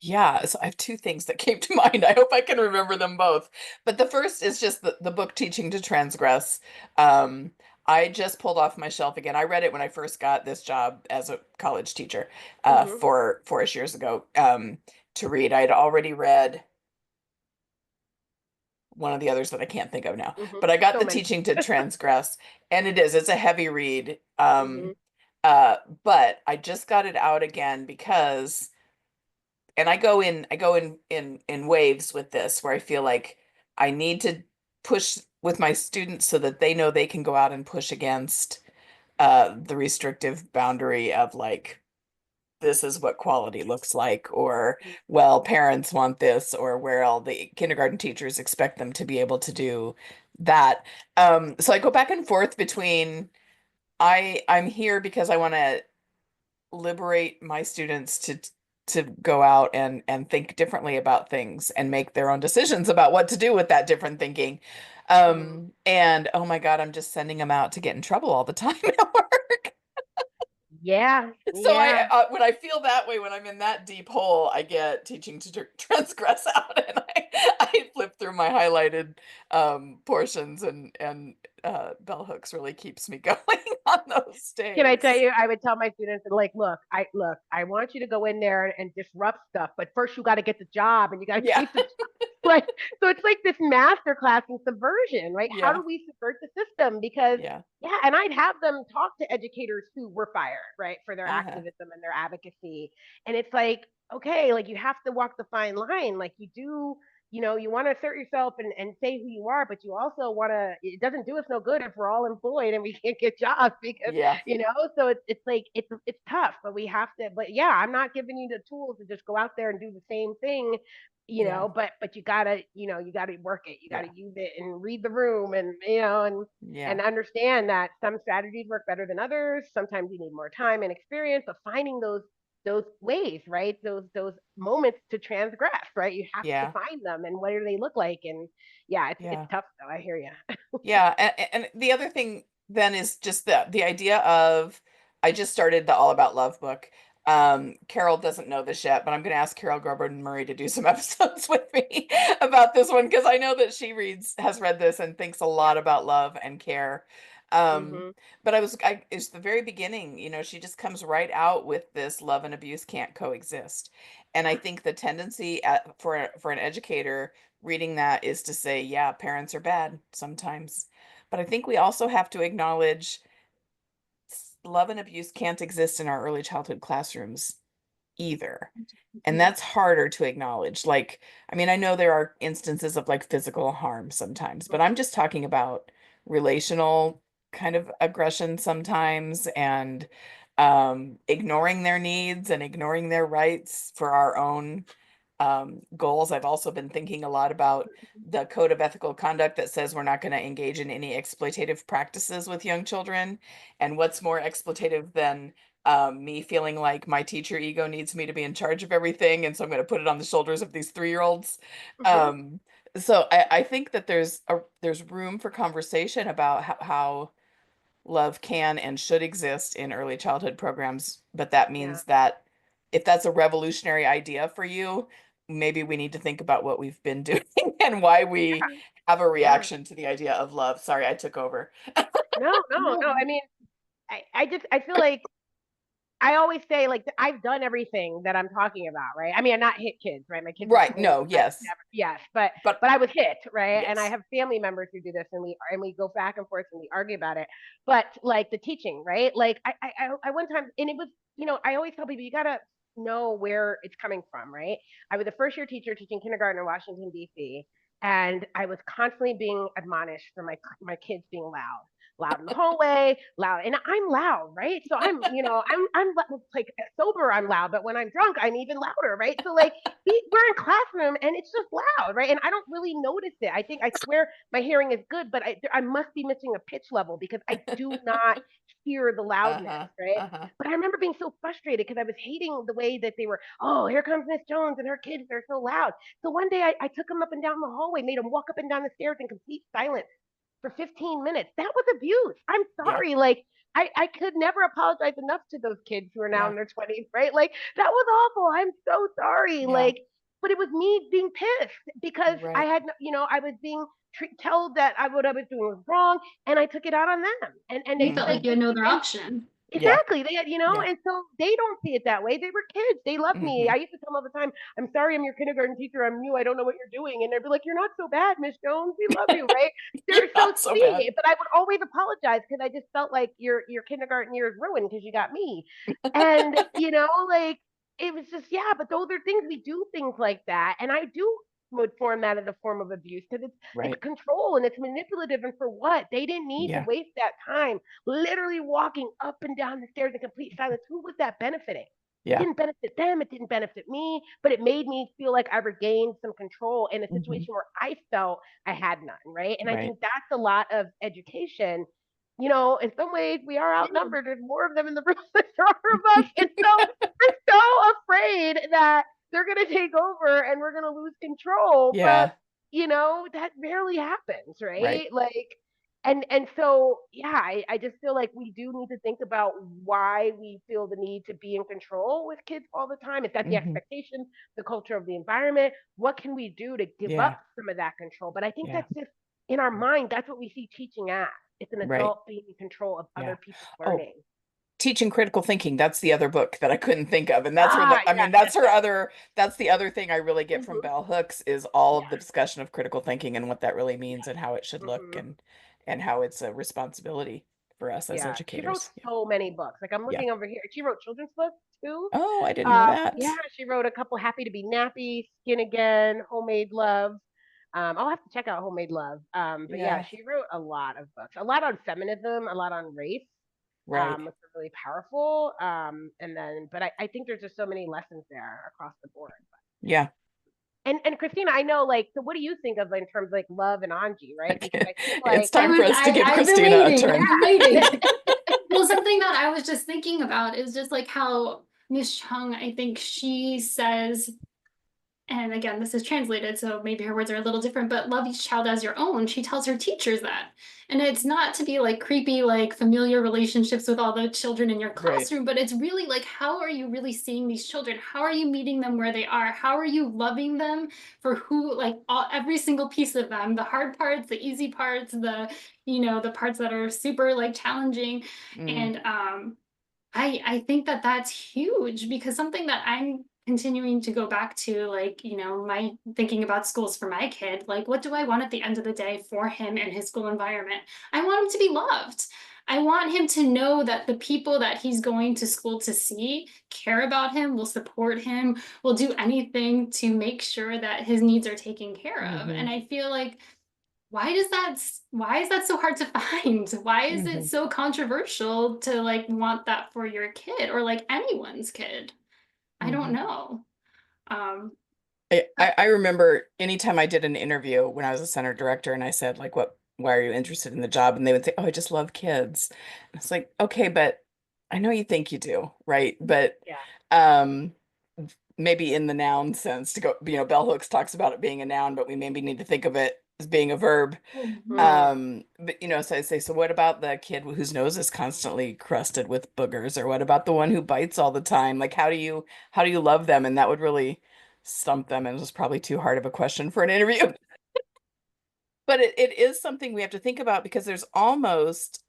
Yeah, so I have two things that came to mind. I hope I can remember them both. But the first is just the book Teaching to Transgress. Um, I just pulled off my shelf again. I read it when I first got this job as a college teacher, Mm-hmm. 4-ish years ago, to read. I had already read one of the others that I can't think of now, Mm-hmm. but I got So the many. Teaching to Transgress, and it's a heavy read. Mm-hmm. But I just got it out again because and I go in waves with this where I feel like I need to push with my students so that they know they can go out and push against the restrictive boundary of like this is what quality looks like, or well, parents want this, or where all the kindergarten teachers expect them to be able to do that. So I go back and forth between I'm here because I want to liberate my students to go out and think differently about things and make their own decisions about what to do with that different thinking. Mm-hmm. And oh my God, I'm just sending them out to get in trouble all the time at work. Yeah. So Yeah. when I feel that way, when I'm in that deep hole, I get Teaching to Transgress out, and I flip through my highlighted portions, and bell hooks really keeps me going on those Can I tell days. you? I would tell my students, like, look, I want you to go in there and disrupt stuff, but first you got to get the job, and you got to Yeah, keep the like. So it's like this master class in subversion, right? How yeah, do we subvert the system? Because yeah. yeah, and I'd have them talk to educators who were fired, right, for their Uh-huh. activism and their advocacy, and it's like, okay, like you have to walk the fine line, like you do. You want to assert yourself and say who you are, but you also want to. It doesn't do us no good if we're all employed and we can't get jobs because Yeah, so it's like it's tough, but we have to. But yeah, I'm not giving you the tools to just go out there and do the same thing, yeah, but you gotta work it, you yeah, gotta use it and read the room, and yeah, and understand that some strategies work better than others. Sometimes you need more time and experience, but finding those ways, right, those moments to transgress, right, you have to yeah, find them, and what do they look like? And yeah, it's yeah, tough though, I hear you. yeah. And the other thing then is just the idea of I just started the All About Love book. Carol doesn't know this yet, but I'm going to ask Carol Groban Murray to do some episodes with me about this one because I know that she has read this and thinks a Yeah. lot about love and care. Um, Mm-hmm. but it's the very beginning, she just comes right out with this love and abuse can't coexist. And I Yeah. think the tendency for an educator reading that is to say, yeah, parents are bad sometimes. But I think we also have to acknowledge love and abuse can't exist in our early childhood classrooms either. And that's harder to acknowledge. Like, I mean, I know there are instances of like physical harm sometimes, but I'm just talking about relational kind of aggression sometimes, and ignoring their needs and ignoring their rights for our own goals. I've also been thinking a lot about the code of ethical conduct that says we're not going to engage in any exploitative practices with young children. And what's more exploitative than me feeling like my teacher ego needs me to be in charge of everything, and so I'm going to put it on the shoulders of these 3-year-olds. Mhm. So I think that there's room for conversation about how love can and should exist in early childhood programs, but that Yeah. means that if that's a revolutionary idea for you, maybe we need to think about what we've been doing and why we Yeah. have a Yeah. reaction to the idea of love. Sorry, I took over. No, no, no. No. I mean, I feel like I always say like I've done everything that I'm talking about, right? I mean, I not hit kids, right? My kids are Right. cool. No, yes. Never, yes, but But I was hit, right? And I yes. have family members who do this, and we go back and forth and we argue about it. But like the teaching, right? Like I one time, and it was, I always tell people you gotta know where it's coming from, right? I was a first year teacher teaching kindergarten in Washington D.C., and I was constantly being admonished for my kids being loud in the hallway, loud, and I'm loud, right? So I'm like sober, I'm loud, but when I'm drunk, I'm even louder, right? So like we're in classroom and it's just loud, right? And I don't really notice it. I swear my hearing is good, but I must be missing a pitch level because I do not hear the loudness, Uh-huh. right? Uh-huh. But I remember being so frustrated because I was hating the way that they were. Oh, here comes Ms Jones and her kids. They're so loud. So one day I took them up and down the hallway, made them walk up and down the stairs in complete silence for 15 minutes. That was abuse. I'm Yeah. sorry. Like, I could never apologize enough to those kids who are now Yeah. in their 20s, right? Like, that was awful. I'm so sorry. Yeah. Like, but it was me being pissed because I Right. had, I was being told that what I was doing was wrong, and I took it out on them. And You they felt Hmm. said, like you had no other option. Yeah. exactly. They had, Yeah. and so they don't see it that way. They were kids. They love me. Hmm. I used to tell them all the time, I'm sorry, I'm your kindergarten teacher. I'm new. I don't know what you're doing. And they'd be like, you're not so bad, Miss Jones. We love you, right? You're They're so not so bad. sweet. But I would always apologize because I just felt like your kindergarten year is ruined because you got me. And, like it was just, yeah, but those are things we do things like that. And I do would form that as a form of abuse because it's Right. control and it's manipulative, and for what? They didn't need to Yeah. waste that time literally walking up and down the stairs in complete silence. Who was that benefiting? It Yeah. didn't benefit them, it didn't benefit me, but it made me feel like I regained some control in a Hmm. situation where I felt I had none, right? And I Right. think that's a lot of education. In some ways we are outnumbered. There's more of them in the room than there are of us. And so I'm so afraid that they're going to take over and we're going to lose control. But, Yeah. that rarely happens, Right. right? Like, and so, yeah, I just feel like we do need to think about why we feel the need to be in control with kids all the time. Is that the Hmm. expectation, the culture of the environment? What can we do to give Yeah. up some of that control? But I think Yeah. that's just in our mind. That's what we see teaching as. It's an Right. adult being in control of Yeah. other people's Oh, learning. teaching critical thinking. That's the other book that I couldn't think of. And that's where Ah, I yes, mean, that's yes, yes. that's the other thing I really get from Mm-hmm. Bell Hooks is all of the Yeah. discussion of critical thinking and what that really means Yes. and how it should look, Mm-hmm. and how it's a responsibility for us as Yeah. She wrote educators. Yeah. so many books. Like I'm Yeah. looking over here. She wrote children's books too. Oh, I didn't know Yeah, that. she wrote a couple. Happy to be nappy, Skin Again, Homemade Love. I'll have to check out Homemade Love. But yeah, Yeah. she wrote a lot of books, a lot on feminism, a lot on race, Right. which are really powerful. But I think there's just so many lessons there across the board. Yeah. And Krystina, I know, like, so what do you think of in terms of like love and Anji, right? Because I feel It's like, time for us to give I've been Krystina a waiting. I've turn. been waiting. Well, something that I was just thinking about is just like how Ms Cheng, I think she says, and again, this is translated, so maybe her words are a little different, but love each child as your own. She tells her teachers that. And it's not to be like creepy, like familiar relationships with all the children in your Right. classroom, but it's really like, how are you really seeing these children? How are you meeting them where they are? How are you loving them for who, like every single piece of them, the hard parts, the easy parts, the parts that are super like challenging. Mm. And I think that that's huge because something that I'm continuing to go back to, like, my thinking about schools for my kid, like, what do I want at the end of the day for him and his school environment? I want him to be loved. I want him to know that the people that he's going to school to see care about him, will support him, will do anything to make sure that his needs are taken care of. Mm-hmm. And I feel like, why is that so hard to find? Why is it Mm-hmm. so controversial to like want that for your kid or like anyone's kid? I don't Mm-hmm. know. Um, I remember anytime I did an interview when I was a center director and I said, like, why are you interested in the job? And they would say, oh, I just love kids. And it's like, okay, but I know you think you do, right? But Yeah. um, maybe in the noun sense to go, bell hooks talks about it being a noun, but we maybe need to think of it as being a verb. Mhm. But so I say, so what about the kid whose nose is constantly crusted with boogers, or what about the one who bites all the time? Like, how do you love them? And that would really stump them, and it was probably too hard of a question for an interview. But it is something we have to think about because it's almost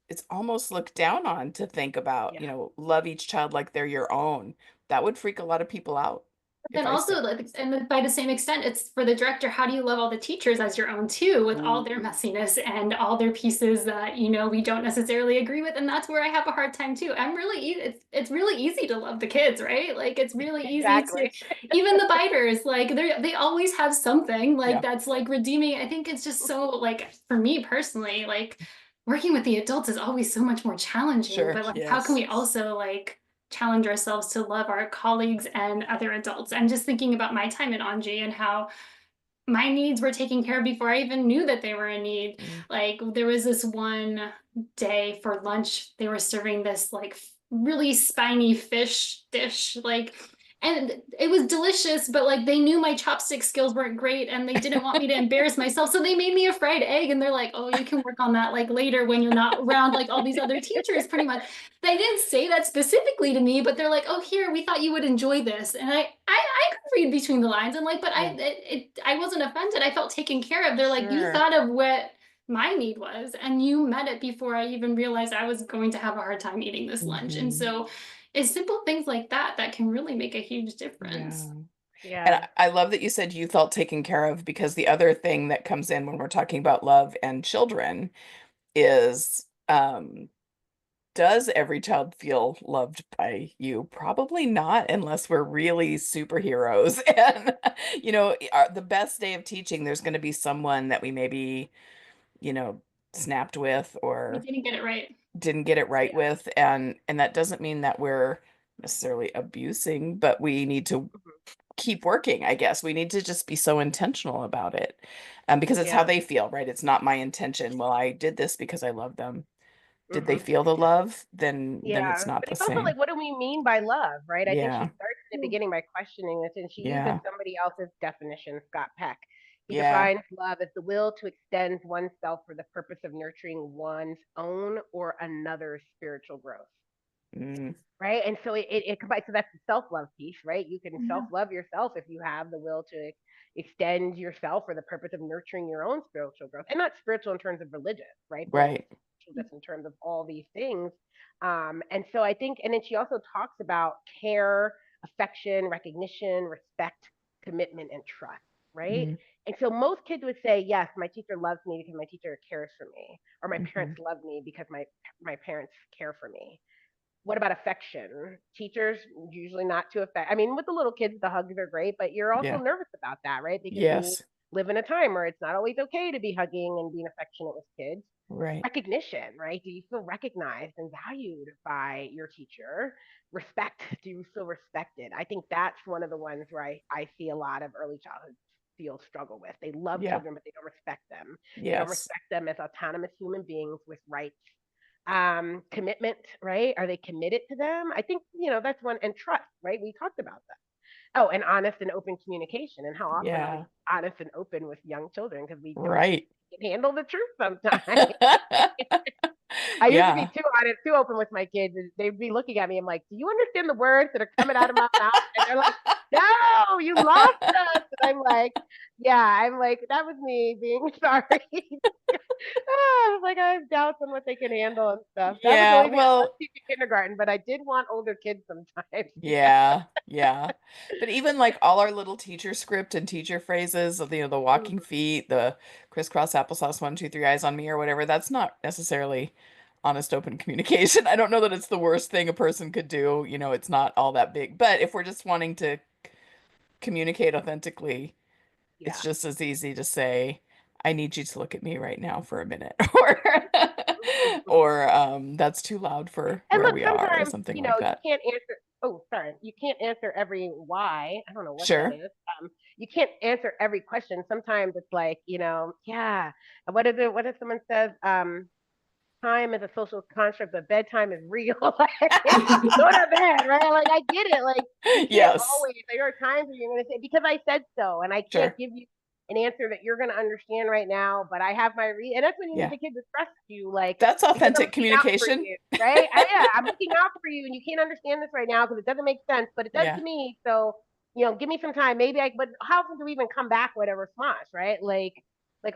looked down on to think about, Yeah. love each child like they're your own. That would freak a lot of people out if then I also said, like, and then by the same extent, it's for the director, how do you love all the teachers as your own too, with all their mm, messiness and all their pieces that we don't necessarily agree with? And that's where I have a hard time too. It's really easy to love the kids, right? Like it's really easy to, Exactly. even the biters, like they always have something like yeah, that's like redeeming. I think it's just so, like, for me personally, like working with the adults is always so much more challenging, sure, but like how can yes. we also like challenge ourselves to love our colleagues and other adults? And just thinking about my time at Anji and how my needs were taken care of before I even knew that they were in need. Mm, Like there was this one day for lunch, they were serving this like really spiny fish dish, like, and it was delicious, but like they knew my chopstick skills weren't great and they didn't want me to embarrass myself. So they made me a fried egg and they're like, oh, you can work on that like later when you're not around like all these other teachers, pretty much. They didn't say that specifically to me, but they're like, oh, here, we thought you would enjoy this. And I could read between the lines and like, but yeah, I wasn't offended. I felt taken care of. They're like, you sure. thought of what my need was and you met it before I even realized I was going to have a hard time eating this lunch. And Hmm. so it's simple things like that that can really make a huge difference. Yeah. And Yeah. I love that you said you felt taken care of, because the other thing that comes in when we're talking about love and children is, does every child feel loved by you? Probably not, unless we're really superheroes. And, the best day of teaching, there's going to be someone that we maybe, you know, snapped with We or didn't get it right. didn't get it right Yeah. with. And that doesn't mean that we're necessarily abusing, but we need to Mhm. keep working, I guess. We need to just be so intentional about it. Because it's how Yeah. they feel, right? It's not my intention. Well, I did this because I love them. Did they Hmm. feel the love? Then it's Yeah. not But the it's also same. like, what do we mean by love, right? I think she Yeah. starts in the beginning by questioning this, and she uses Yeah. somebody else's definition, Scott Peck. He Yeah. defines love as the will to extend oneself for the purpose of nurturing one's own or another's spiritual growth. Mm, Right. And so it combines. So that's the self love piece, right? You can self Yeah. love yourself if you have the will to extend yourself for the purpose of nurturing your own spiritual growth, and not spiritual in terms of religious, right? But right. just in terms of all these things. And so I think, and then she also talks about care, affection, recognition, respect, commitment, and trust, right? Mm, And so most kids would say, yes, my teacher loves me because my teacher cares for me, or my hmm. parents love me because my parents care for me. What about affection? Teachers usually not to affect. I mean, with the little kids, the hugs are great, but you're also Yeah. nervous about that, right? Because we Yes. live in a time where it's not always okay to be hugging and being affectionate with kids. Right. Recognition, right? Do you feel recognized and valued by your teacher? Respect. Do you feel respected? I think that's one of the ones where I see a lot of early childhood fields struggle with. They love Yeah. children, but they don't respect them. They don't Yes. respect them as autonomous human beings with rights. Commitment, right? Are they committed to them? I think, that's one. And trust, right? We talked about that. Oh, and honest and open communication. And how often are we Yeah. honest and open with young children because we don't Right. handle the truth sometimes. I used to be Yeah. too honest, too open with my kids. And they'd be looking at me. I'm like, do you understand the words that are coming out of my mouth? And they're like, no, you lost us. And I'm like, yeah, I'm like, that was me being sorry. I was like, I have doubts on what they can handle and stuff. That was the Yeah. only thing I love Well, teaching kindergarten, but I did want older kids sometimes. yeah. Yeah. But even like all our little teacher script and teacher phrases of, the walking feet, the crisscross applesauce, one, two, three eyes on me or whatever, that's not necessarily honest, open communication. I don't know that it's the worst thing a person could do. You know, it's not all that big. But if we're just wanting to communicate authentically, it's Yeah. just as easy to say, I need you to look at me right now for a minute, or that's too loud for And where look, we are, or sometimes, something you like know, you that. can't answer. Oh, sorry. You can't answer every why. I don't know what that Sure. is. You can't answer every question. Sometimes it's like, yeah. What is it? What if someone says, time is a social construct, but bedtime is real. Like, go to bed, right? Like, I get it. Like, you can't Yes. always. There are times where you're going to say, because I said so, and I can't Sure. give you an answer that you're going to understand right now, but I have my and that's when you need Yeah. the kid to trust you, like, That's because I'm authentic looking out for communication. you, right? Yeah, I'm looking out for you, and you can't understand this right now because it doesn't make sense, but it does Yeah. to me. So, give me some time. Maybe but how often do we even come back with a response, right? Like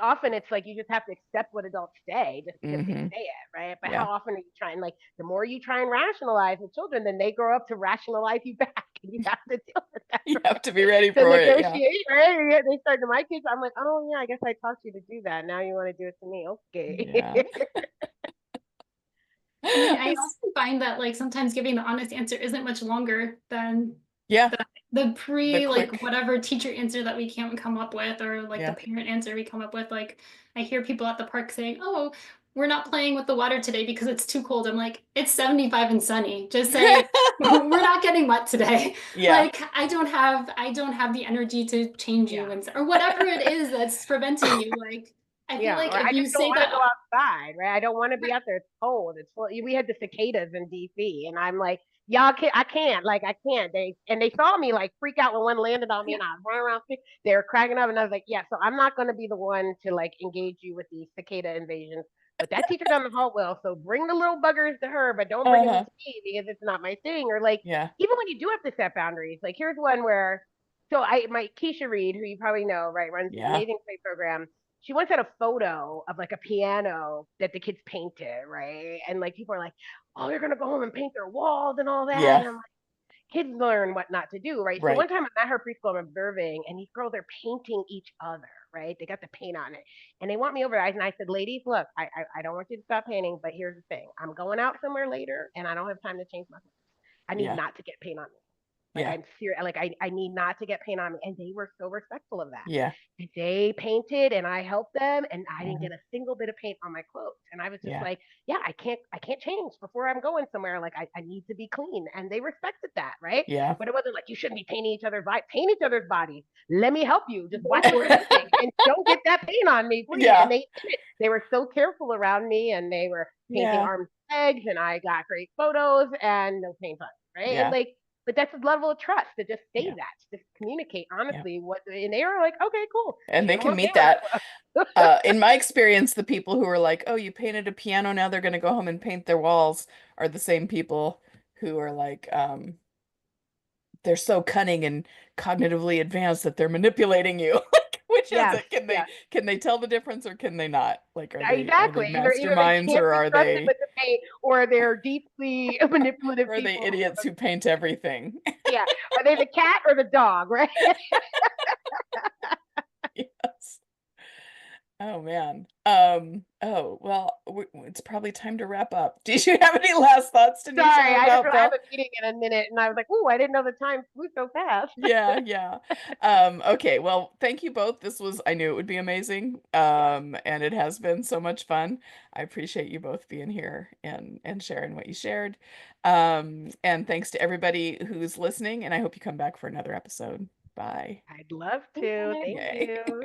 often it's like you just have to accept what adults say just because they Hmm. say it, right? But Yeah. how often are you trying? Like the more you try and rationalize with children, then they grow up to rationalize you back, and you have to deal with that, You have right? to be ready To for it. Yeah. negotiate, right? Yeah, they start to my kids. I'm like, oh yeah, I guess I taught you to do that. Now you want to do it to me? Yeah. Okay. I mean, I also find that like sometimes giving the honest answer isn't much longer than Yeah. the The like quick. whatever teacher answer that we can't come up with, or like the Yeah. parent answer we come up with. Like I hear people at the park saying, "Oh, we're not playing with the water today because it's too cold." I'm like, "It's 75 and sunny. Just say we're not getting wet today." Yeah. Like I don't have the energy to change you, Yeah. and or whatever it is that's preventing you. Like I feel Yeah, like or if I you just don't say want to that, go outside, right? I don't want to be out there. It's cold. It's full. We had the cicadas in DC, and I'm like, y'all can't. I can't. Like, I can't. They saw me like freak out when one landed on me, yeah, and I was running around. They were cracking up, and I was like, yeah. So I'm not going to be the one to like engage you with these cicada invasions. But that teacher down the hall will. So bring the little buggers to her, but don't bring them Uh-huh. to me because it's not my thing. Or like, Yeah. even when you do have to set boundaries, like here's one where. So my Keisha Reed, who you probably know, right, runs the Yeah. amazing play program. She once had a photo of like a piano that the kids painted, right? And like people are like, oh, they're gonna go home and paint their walls and all that. Yeah. And I'm like, kids learn what not to do, right? So Right. one time I'm at her preschool, I'm observing, and these girls are painting each other, right? They got the paint on it, and they want me over there. And I said, ladies, look, I don't want you to stop painting, but here's the thing: I'm going out somewhere later, and I don't have time to change my clothes. I need Yeah. not to get paint on me. Like Yeah. I'm serious. Like I need not to get paint on me. And they were so respectful of that. Yeah. They painted and I helped them and I didn't Mhm. get a single bit of paint on my clothes. And I was just Yeah. like, yeah, I can't change before I'm going somewhere. Like I need to be clean. And they respected that, right? Yeah. But it wasn't like you shouldn't be painting each other's bodies. Paint each other's bodies. Let me help you. Just go watch what for you're it. doing and don't get that paint on me, please. And Yeah. they did it. They were so careful around me and they were painting Yeah. arms and legs and I got great photos and no paint on me, right? And Yeah. like but that's a level of trust to just say Yeah. that, to just communicate Yeah. honestly what, and they were like, okay, cool. And She they didn't can want to meet paint on that. her clothes. In my experience, the people who are like, "Oh, you painted a piano, now they're gonna go home and paint their walls," are the same people who are like, they're so cunning and cognitively advanced that they're manipulating you. Like, which is Yes, it? Can they yes, can they tell the difference or can they not? Like, are they exactly. Either they masterminds can't or be are trusted they with the paint, or they're deeply manipulative or are they people. idiots who paint everything? Yeah, are they the cat or the dog, right? Yes. Oh man. Oh, well, it's probably time to wrap up. Did you have any last thoughts, Sorry, Denisha, I just about I have the a meeting in a minute, and I was like, "Ooh, I didn't know the time flew so fast." Yeah, yeah. Okay, well, thank you both. I knew it would be amazing. Yeah, And it has been so much fun. I appreciate you both being here and sharing what you shared. And thanks to everybody who's listening, and I hope you come back for another episode. Bye. I'd love to. Thank Yay. you.